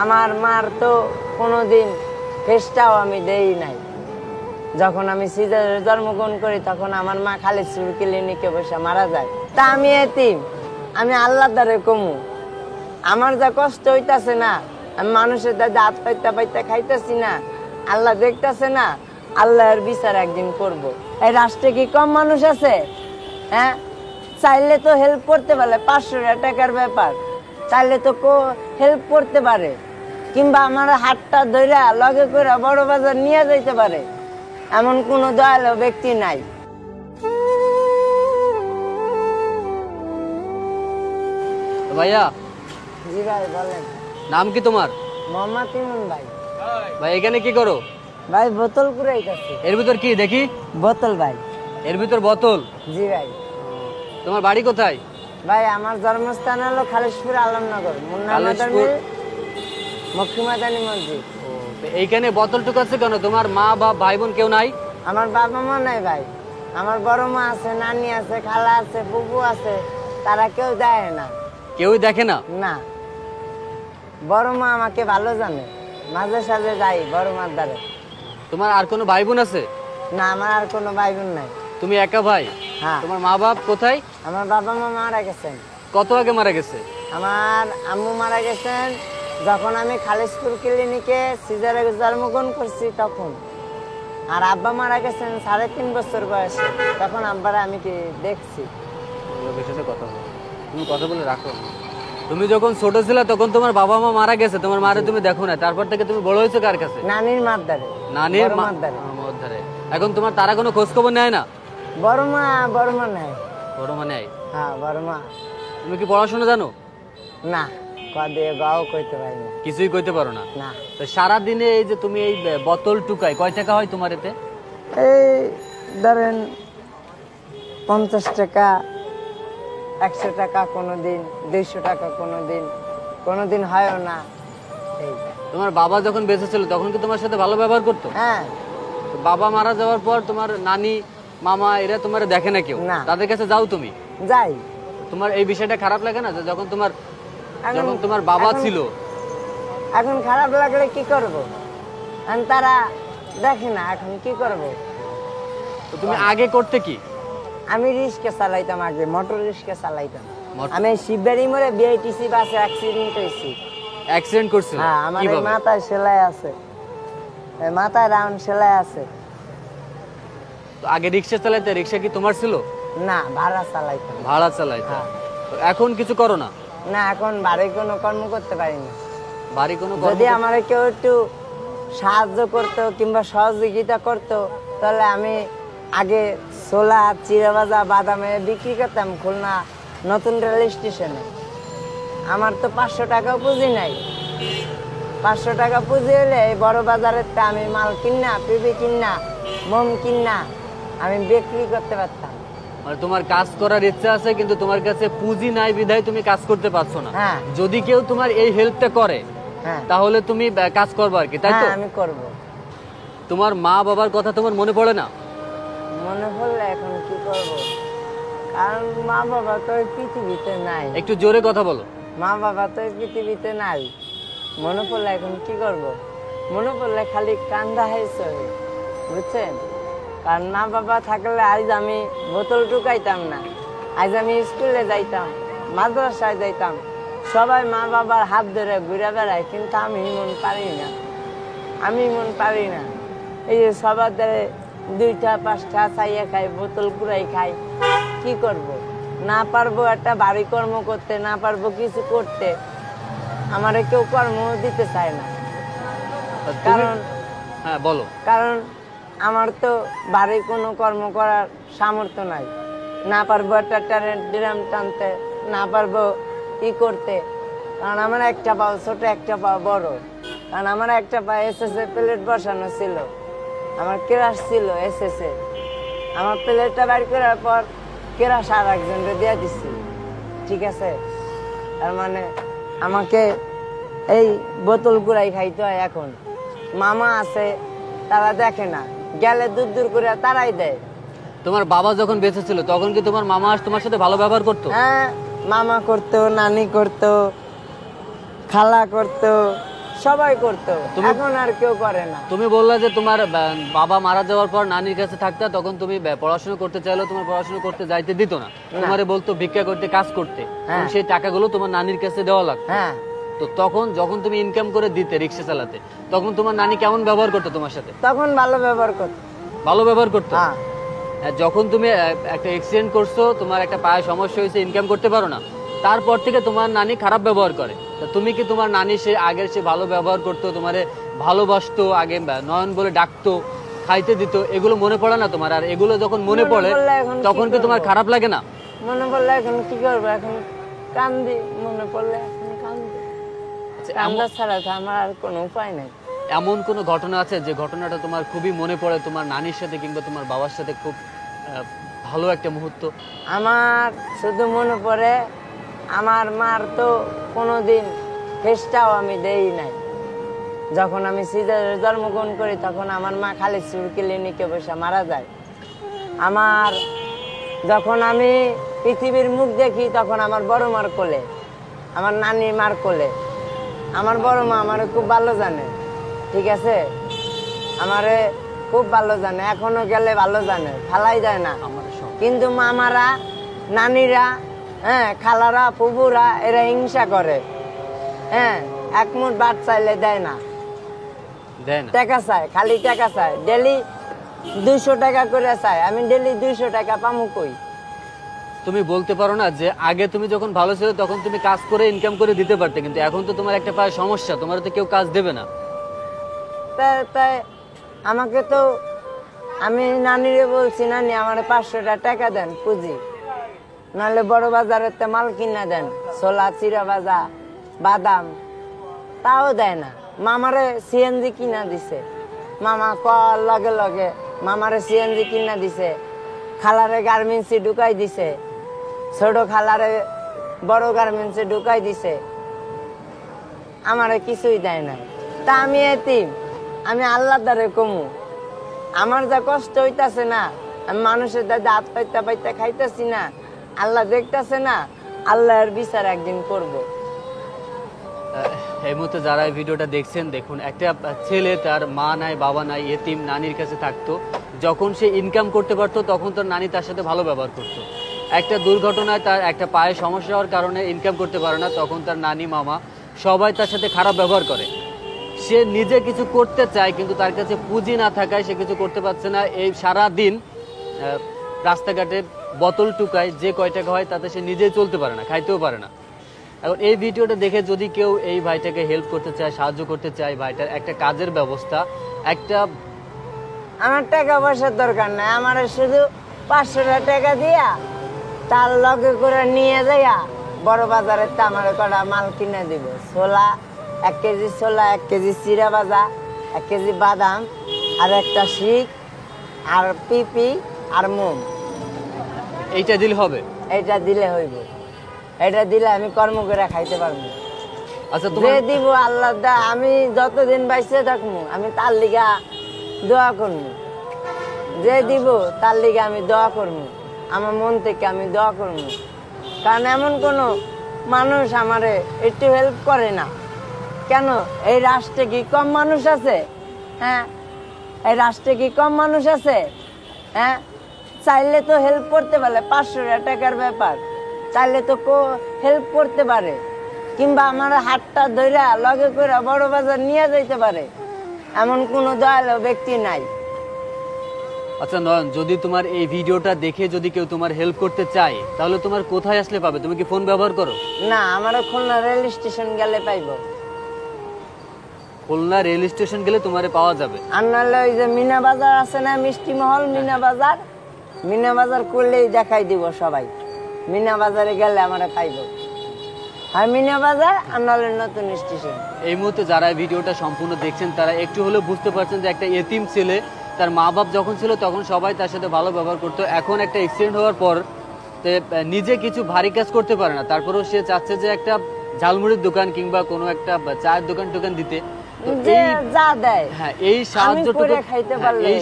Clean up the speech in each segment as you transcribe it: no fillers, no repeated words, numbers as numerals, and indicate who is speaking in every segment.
Speaker 1: আমার মার তো কোনোদিন ফেসটাও আমি দেই নাই। যখন আমি সিজারে জন্মগ্রহণ করি তখন আমার মা খালিদপুর ক্লিনিকে বসে মারা যায়। তা আমি এতিম, আমি আল্লাহর দ্বারে কমু। আমার যা কষ্ট হইতাছে না, আমি মানুষের দাদা হাত পাইতে পাইতে খাইতেছি না, আল্লাহ দেখতেছে না, আল্লাহর বিচার একদিন করব। এই রাষ্ট্রে কি কম মানুষ আছে? হ্যাঁ, চাইলে তো হেল্প করতে পারে, 500 টাকার ব্যাপার, চাইলে তো হেল্প করতে পারে, কিংবা আমার হাতটা ধইরা লগে করে বড় বাজার নিয়ে যাইতে পারে, এমন কোনো দয়ালু ব্যক্তি নাই।
Speaker 2: ভাইয়া।
Speaker 1: জি ভাই বলেন।
Speaker 2: নাম কি তোমার?
Speaker 1: মোহাম্মদ ইমন ভাই।
Speaker 2: ভাই এখানে কি করো?
Speaker 1: ভাই বোতল কুড়াইতেছি।
Speaker 2: এর ভিতর কি দেখি?
Speaker 1: বোতল ভাই।
Speaker 2: এর ভিতর বোতল?
Speaker 1: জি ভাই।
Speaker 2: তোমার বাড়ি কোথায়?
Speaker 1: ভাই আমার জন্মস্থান হলো খালিশপুর আলমনগর, মক্কিমাদানি মসজিদ।
Speaker 2: এইখানে বোতল টুকাচ্ছে কেন? তোমার মা বা ভাই বোন কেউ নাই?
Speaker 1: আমার বাবা মা নাই ভাই, আমার বড় মা আছে, নানি আছে, খালা আছে, ফুফু আছে, তারা কেউ দেয় না।
Speaker 2: কেউই দেখে না?
Speaker 1: না, বড় মা আমাকে ভালো জানে, মাঝে সাঝে যাই বড় মার দ্বারে।
Speaker 2: তোমার আর কোনো ভাই বোন আছে?
Speaker 1: না, আমার আর কোনো ভাই বোন নাই।
Speaker 2: তুমি একা ভাই?
Speaker 1: হ্যাঁ।
Speaker 2: তোমার মা বাপ কোথায়?
Speaker 1: আমার বাবা মা মারা গেছেন।
Speaker 2: কত আগে মারা গেছে?
Speaker 1: আমার আম্মু মারা গেছেন যখন আমি খালিশপুর ক্লিনিকে সিজারে জন্মগ্রহণ করছি তখন। আর আব্বা মারা গেছেন 3.5 বছর বয়সে, তখন আব্বারা আমি কি দেখছি।
Speaker 2: তুমি কথা বলে রাখো। তুমি যখন ছোট ছিলে তখন তোমার বাবা মা মারা গেছে, তোমার মারে তুমি দেখো না, তারপর থেকে তুমি বড় হয়েছো কার কাছে?
Speaker 1: নানির মার দ্বারে।
Speaker 2: নানির মার দ্বারে। এখন তোমার তারা কোনো খোঁজ খবর নেয় না?
Speaker 1: বড় মা নেয়।
Speaker 2: বড় মা নেয়?
Speaker 1: হ্যাঁ, বড় মা।
Speaker 2: তুমি কি পড়াশোনা জানো?
Speaker 1: না, কদে গাও কইতে পারি না।
Speaker 2: কিছুই কইতে পারো না?
Speaker 1: না।
Speaker 2: তো সারা দিনে এই যে তুমি এই বোতল টুকাই, কয় টাকা হয় তোমার এতে?
Speaker 1: এই ধরেন 50 টাকা, 100 টাকা কোনোদিন, 200 টাকা কোনোদিন হয়ও না। এই
Speaker 2: তোমার বাবা যখন বেঁচে ছিল তখন কি তোমার সাথে ভালো ব্যবহার করতো?
Speaker 1: হ্যাঁ।
Speaker 2: বাবা মারা যাওয়ার পর তোমার নানি মামা এরা তোমার দেখে না কেউ? তাদের কাছে যাও তুমি?
Speaker 1: যাই।
Speaker 2: তোমার এই বিষয়টা খারাপ লাগে না যে যখন তোমার বাবা ছিল?
Speaker 1: এখন খারাপ লাগলে কি করব, তারা দেখে না, এখন কি করব।
Speaker 2: তুমি আগে করতে কি?
Speaker 1: আমি রিক্সা চালাইতাম, আগে মোটর রিক্সা চালাইতাম। আমি শিববাড়ি মোড়ে বিআইটিসি বাসে অ্যাক্সিডেন্ট হয়েছি।
Speaker 2: অ্যাক্সিডেন্ট করছো?
Speaker 1: হ্যাঁ, আমার মাথায় সেলাই আছে, মাথায় রাউন্ড সেলাই আছে।
Speaker 2: তো আগে রিক্সা চালাইতে? রিক্সা কি তোমার ছিল?
Speaker 1: না, ভাড়া চালাইতাম।
Speaker 2: ভাড়া চালাইতে? এখন কিছু করো না?
Speaker 1: না, এখন বাড়ি কোনো কর্ম করতে পারি না।
Speaker 2: বাড়ি কোনো
Speaker 1: যদি আমার কেউ একটু সাহায্য করতো কিংবা সহযোগিতা করতো তাহলে আমি আগে ছোলা, চিড়া ভাজা, বাদামে বিক্রি করতাম খুলনা নতুন রেল স্টেশনে। আমার তো 500 টাকাও পুঁজি নাই। 500 টাকা পুঁজি হলে এই বড় বাজারের আমি মাল কিনা, পিবি কিনা, মোম কিনা আমি বিক্রি করতে পারতাম।
Speaker 2: মানে তোমার কাজ করার ইচ্ছা আছে কিন্তু তোমার কাছে পুঁজি নাই বিধায় তুমি কাজ করতে পারছো না।
Speaker 1: হ্যাঁ।
Speaker 2: যদি কেউ তোমার এই হেল্পটা করে তাহলে তুমি কাজ করবে আর কি, তাই তো?
Speaker 1: আমি করব।
Speaker 2: তোমার মা বাবার কথা তোমার মনে পড়ে না?
Speaker 1: মনে পড়লে এখন কি করব, কারণ মা বাবা তো এই পৃথিবীতে নাই।
Speaker 2: একটু জোরে কথা বলো। মা
Speaker 1: বাবা তো এই পৃথিবীতে নাই, মনে পড়লে এখন কি করব। মনে পড়লে খালি কান্দা হয়েছে, বুঝছেন? কারণ মা বাবা থাকলে আজ আমি বোতল টুকাইতাম না, আজ আমি স্কুলে যাইতাম, মাদ্রাসায় যাইতাম, সবাই মা বাবার হাত ধরে ঘুরে বেড়ায়, কিন্তু আমি মন পারি না। এই যে সবার ধরে 2টা 5টা চাইয়া খাই, বোতল কুড়াই খাই, কি করব? না পারবো একটা বাড়ি কর্ম করতে, না পারবো কিছু করতে, আমারে কেউ কর্ম দিতে চায় না। কারণ আমার তো বাড়ি কোনো কর্ম করার সামর্থ্য নাই। না পারবো একটা ড্রাম টানতে, না পারবো ই করতে, কারণ আমার একটা পাও ছোট, একটা পাও বড়। কারণ আমার একটা পা এসএসএ প্লেট বসানো ছিল, আমার কেরাস ছিল এসএসএ, আমার প্লেটটা বের করার পর কেরাস আর একজনকে দিয়ে দিচ্ছি, ঠিক আছে? তার মানে আমাকে এই বোতল কুড়াই খাইতে হয়। এখন মামা আছে, তারা দেখে না, গেলে দূর করে তারাই দেয়।
Speaker 2: তোমার বাবা যখন বেঁচে ছিল তখন কি তোমার মামা তোমার সাথে ভালো ব্যবহার করতো?
Speaker 1: হ্যাঁ, মামা করতো, নানি করতো, খালা করতো, সবাই করতো, এখন আর কেউ করে না।
Speaker 2: তুমি বললা যে তোমার বাবা মারা যাওয়ার পর নানির কাছে থাকতা, তখন তুমি পড়াশোনা করতে চাইলেও তোমার পড়াশোনা করতে যাইতে দিত না, তোমারে বলতো ভিক্ষা করতে, কাজ করতে, সেই টাকাগুলো তোমার নানির কাছে দেওয়া লাগতো।
Speaker 1: হ্যাঁ,
Speaker 2: তো তখন যখন তুমি ইনকাম করে দিতে রিক্সা চালাতে, তখন তোমার নানি কেমন ব্যবহার করতো তোমার সাথে?
Speaker 1: তখন ভালো ব্যবহার করতো।
Speaker 2: ভালো ব্যবহার করতো।
Speaker 1: হ্যাঁ।
Speaker 2: যখন তুমি একটা অ্যাক্সিডেন্ট করছো, তোমার একটা পায়ে সমস্যা হয়েছে, ইনকাম করতে পারো না, তারপর থেকে তোমার নানি খারাপ ব্যবহার করে। তা তুমি কি তোমার নানি সে আগের সে ভালো ব্যবহার করতো, তোমারে ভালোবাসতো, আগে নয়ন বলে ডাকতো, খাইতে দিত, এগুলো মনে পড়ে না তোমার? আর এগুলো যখন মনে পড়ে তখন কি তোমার খারাপ লাগে না?
Speaker 1: মনে পড়লে এখন কি করবো, এখন কান্দি, মনে পড়লে এখন কান্দি। কান্দা ছাড়া তো আমার আর কোনো উপায় নাই।
Speaker 2: এমন কোনো ঘটনা আছে যে ঘটনাটা তোমার খুবই মনে পড়ে, তোমার নানির সাথে কিংবা তোমার বাবার সাথে খুব ভালো একটা মুহূর্ত?
Speaker 1: আমার শুধু মনে পড়ে, আমার মার তো কোনোদিন ফেসটাও আমি দেই নাই। যখন আমি সিজারে জন্মগ্রহণ করি তখন আমার মা খালিদপুর ক্লিনিকে বসে মারা যায়। আমার যখন আমি পৃথিবীর মুখ দেখি তখন আমার বড় মার কোলে, আমার নানি মার কোলে। আমার বড় মা আমারে খুব ভালো জানে, ঠিক আছে, আমারে খুব ভালো জানে, এখনো গেলে ভালো জানে, ফালাই দেয় না। কিন্তু মামারা, নানিরা, হ্যাঁ, খালারা, ফুবুরা, এরা হিংসা করে। হ্যাঁ, এক মুঠ ভাত চাইলে দেয় না, টাকা চায়, খালি টাকা চায়, ডেলি 200 টাকা করে চায়। আমি ডেলি 200 টাকা পামু কই?
Speaker 2: তুমি বলতে পারো না যে আগে তুমি যখন ভালো ছিল তখন তুমি কাজ করে ইনকাম করে দিতে পারতে, কিন্তু এখন তো তোমার একটা পায়ে সমস্যা, তোমার তো কেউ কাজ দেবে না।
Speaker 1: তাই আমাকে তো, আমি নানিরে বলছি, নানি আমার 500 টাকা দেন পুঁজি, নাহলে বড় বাজারের মাল কিনা দেন, ছোলা, চিরা ভাজা, বাদাম, তাও দেয় না। মামারে সিএনজি কিনা দিছে, মামা কল লগে লগে মামারে সিএনজি কিনা দিছে, খালারে গার্মেন্টসে ঢুকাই দিছে, ছোট খালারে বড় গার্মেন্টসে ঢুকাই দিছে, আমারে কিছুই দেয় না। তা আমি এতিম, আমি আল্লাহ দ্বারে কমু, আমার যা কষ্ট হইতাছে না, আমি মানুষের দাদা হাত পাইতে পাইতে খাইতেছি না, আল্লাহ দেখতেছে না, আল্লাহর বিচার একদিন করব।
Speaker 2: এই মুহূর্তে যারা এই ভিডিওটা দেখছেন, দেখুন, একটা ছেলে তার মা নাই, বাবা নাই, এতিম, নানির কাছে থাকতো। যখন সে ইনকাম করতে পারতো তখন তার নানি তার সাথে ভালো ব্যবহার করতো। একটা দুর্ঘটনায় তার একটা পায়ে সমস্যা হওয়ার কারণে ইনকাম করতে পারে না, তখন তার নানি, মামা সবাই তার সাথে খারাপ ব্যবহার করে। সে নিজে কিছু করতে চায় কিন্তু তার কাছে পুঁজি না থাকায় সে কিছু করতে পারছে না। এই সারা দিন রাস্তাঘাটে বোতল টুকায়, যে কয় টাকা হয় তাতে সে নিজেই চলতে পারে না, খাইতেও পারে না। এখন এই ভিডিওটা দেখে যদি কেউ এই ভাইটাকে হেল্প করতে চায়, সাহায্য করতে চায়, ভাইটার একটা কাজের ব্যবস্থা, একটা,
Speaker 1: আমার টাকা পয়সার দরকার নাই, আমার শুধু 500 টাকা দিয়া তার লগে করে নিয়ে যাইয়া বড় বাজারে আমার কটা মাল কিনে দিব, ছোলা 1 কেজি, ছোলা 1 কেজি, চিরা ভাজা 1 কেজি, বাদাম আর একটা শিক আর পিপি আর মোম,
Speaker 2: এইটা দিলে হবে?
Speaker 1: এইটা দিলে হইব, এটা দিলে আমি কর্ম করে খাইতে পারবো।
Speaker 2: আচ্ছা,
Speaker 1: যে দিব আল্লাহ দা, আমি যতদিন বাইসে থাকবো আমি তার লিগা দোয়া করবো, যে দিব তার লিগা আমি দোয়া করবো, আমার মন থেকে আমি দোয়া করবো। কারণ এমন কোনো মানুষ আমারে একটু হেল্প করে না কেন? এই রাষ্ট্রে কি কম মানুষ আছে? হ্যাঁ, এই রাষ্ট্রে কি কম মানুষ আছে? হ্যাঁ, চাইলে তো হেল্প করতে পারে, 500 টাকার ব্যাপার, চাইলে তো হেল্প করতে পারে, কিংবা আমার হাতটা ধইরা লগে করে বড় বাজার নিয়ে যাইতে পারে, এমন কোনো দয়ালু ব্যক্তি নাই।
Speaker 2: আচ্ছা নয়ন, যদি তোমার এই ভিডিওটা দেখে যদি কেউ তোমার হেল্প করতে চায় তাহলে তোমার কোথায় আসলে পাবে? তুমি কি ফোন ব্যবহার করো?
Speaker 1: না, আমার খুলনা রেল স্টেশন গেলে পাইবো।
Speaker 2: খুলনা রেল স্টেশন গেলে তোমারে পাওয়া যাবে।
Speaker 1: আর নাহলে ওই যে মিনা বাজার আছে না, মিষ্টি মহল, মিনা বাজার, মিনা বাজার করলেই দেখাই দিব সবাই, মিনা বাজারে গেলে আমারে পাইবো। আর মিনা বাজার আর নাহলে নতুন স্টেশন।
Speaker 2: এই মুহূর্তে যারা ভিডিওটা সম্পূর্ণ দেখছেন তারা একটু হলেও বুঝতে পারছেন যে একটা এতিম ছেলে, তার মা বাপ যখন ছিল তখন সবাই তার সাথে ভালো ব্যবহার করতো, এখন একটা অ্যাক্সিডেন্ট হওয়ার পর নিজে কিছু ভারী কাজ করতে পারে না, তারপরেও সে চাচ্ছে যে একটা ঝালমুড়ির দোকান কিংবা কোনো একটা চায়ের দোকান দিতে। এই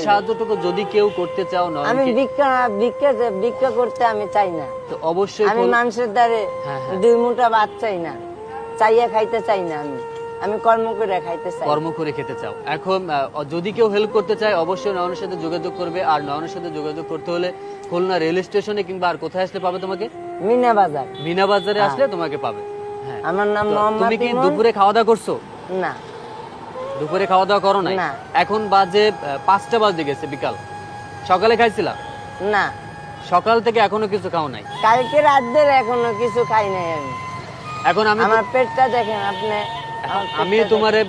Speaker 2: সাহায্যটুকু যদি কেউ করতে চাও না,
Speaker 1: আমি ভিক্ষা করতে আমি চাই না,
Speaker 2: তো অবশ্যই
Speaker 1: আমি মানুষের দ্বারে 2 মুঠা ভাত চাই না, চাইয়া খাইতে চাই না, আমি কর্ম করে খাইতে চাই।
Speaker 2: কর্ম করে খেতে চাও। এখন যদি কেউ হেল্প করতে চায় অবশ্যই নয়নের সাথে যোগাযোগ করবে। আর নয়নের সাথে যোগাযোগ করতে হলে খুলনা রেল স্টেশনে কিংবা আর কোথায় আসলে পাবে তোমাকে?
Speaker 1: মিনা বাজার।
Speaker 2: মিনা বাজারে আসলে তোমাকে পাবে। হ্যাঁ।
Speaker 1: আমার নাম
Speaker 2: তো
Speaker 1: মোহাম্মদ
Speaker 2: তুমি কি
Speaker 1: ইমন।
Speaker 2: দুপুরে খাওয়া দাওয়া করছো?
Speaker 1: না,
Speaker 2: দুপুরে খাওয়া দাওয়া করো নাই?
Speaker 1: না।
Speaker 2: এখন বাজে 5টা বাজে গেছে বিকাল। সকালে খাইছিলা?
Speaker 1: না,
Speaker 2: সকাল থেকে এখনো কিছু খাও নাই?
Speaker 1: কালকে রাত ধরে এখনো কিছু খাই নাই আমি।
Speaker 2: এখন
Speaker 1: আমার পেটটা দেখেন আপনি। আমার
Speaker 2: আমি
Speaker 1: পেটটা
Speaker 2: তোমারে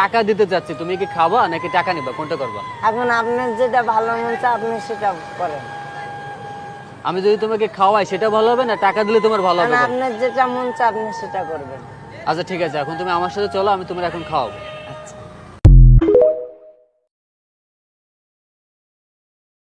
Speaker 2: টাকা দিতে চাচ্ছি, তুমি কি খাবা নাকি টাকা নিবা, কোনটা করবা?
Speaker 1: দেখেন। এখন আপনার যেটা ভালো মন চায় আপনি সেটা করেন।
Speaker 2: আমি যদি তোমাকে খাওয়াই সেটা ভালো হবে না টাকা দিলে তোমার ভালো হবে?
Speaker 1: আপনার যেটা মন চায় আপনি সেটা করবেন।
Speaker 2: আচ্ছা ঠিক আছে, এখন তুমি আমার সাথে চলো, আমি তোমার এখন খাওয়াবো।